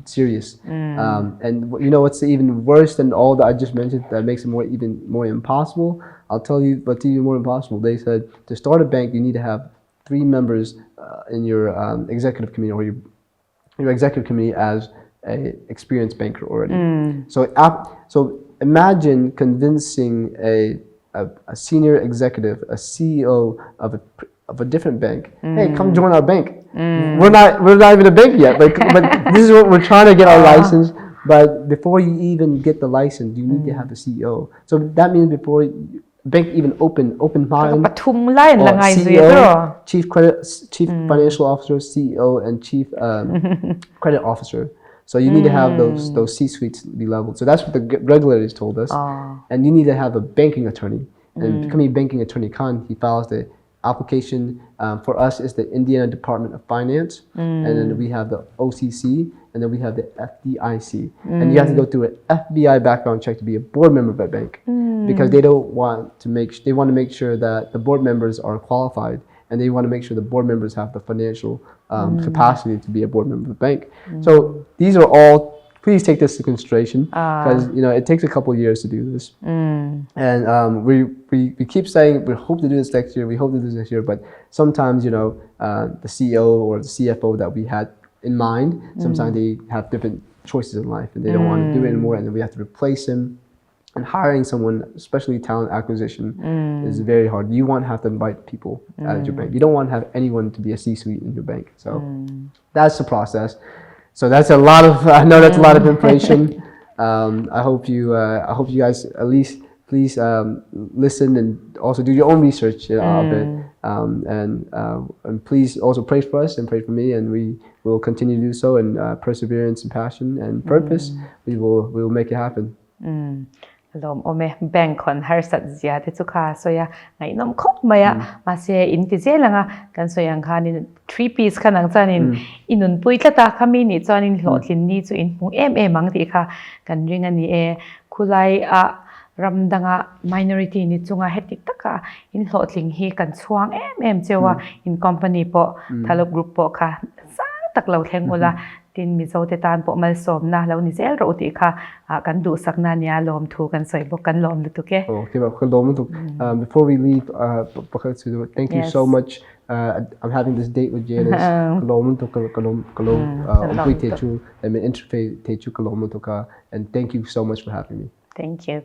serious. And you know what's even worse than all that I just mentioned, that makes it even more impossible? I'll tell you what's even more impossible. They said to start a bank, you need to have 3 members in your executive committee, or your executive committee as a experienced banker already. So imagine convincing a senior executive, a CEO of a different bank, hey, come join our bank. We're not even a bank yet, but this is what we're trying to get our license. But before you even get the license, you need to have the CEO. So that means before bank even open mind, CEO, chief financial officer, CEO, and chief credit officer. So you need to have those C-suites be leveled. So that's what the regulators told us. And you need to have a banking attorney. And becoming a banking attorney, he files the application. For us, it's the Indiana Department of Finance, and then we have the OCC, and then we have the FDIC. And you have to go through an FBI background check to be a board member of that bank, because they want to make sure that the board members are qualified and they want to make sure the board members have the financial capacity to be a board member of the bank. So these are all. Please take this into consideration because it takes a couple of years to do this. And we keep saying we hope to do this next year. We hope to do this next year, but sometimes the CEO or the CFO that we had in mind, sometimes they have different choices in life and they don't want to do it anymore, and then we have to replace him. And hiring someone, especially talent acquisition, is very hard. You want to have to invite people at your bank. You don't want to have anyone to be a C-suite in your bank. So that's the process. So that's a lot of. I know that's a lot of information. I hope you guys at least please listen and also do your own research of it. And please also pray for us and pray for me, and we will continue to do so. And perseverance and passion and purpose, we will make it happen. Lom ome bank kon har sat zia te chu kha soya ngai nom khop maya ma se in ti je langa kan soyang kha ni 3 piece khanang chanin inun pui tla ta khami ni chanin hlotlin ni chu in mu em ang ti kha kan ring ani e khulai a ramdanga minority ni chunga heti taka in hlotling hi kan chuang em chewa in company po Thalop group po kha sang tak lo thleng ola tin mi zo te tan po mal som na lo ni zel ro ti kha kan du sakna nia lom thu kan soi bo kan lom lu tu ke okay ba kan lom tu before we leave thank you so much. I'm having this date with Janice. Kalom to kalom te chu and interface te chu kalom to ka, and thank you so much for having me. Thank you.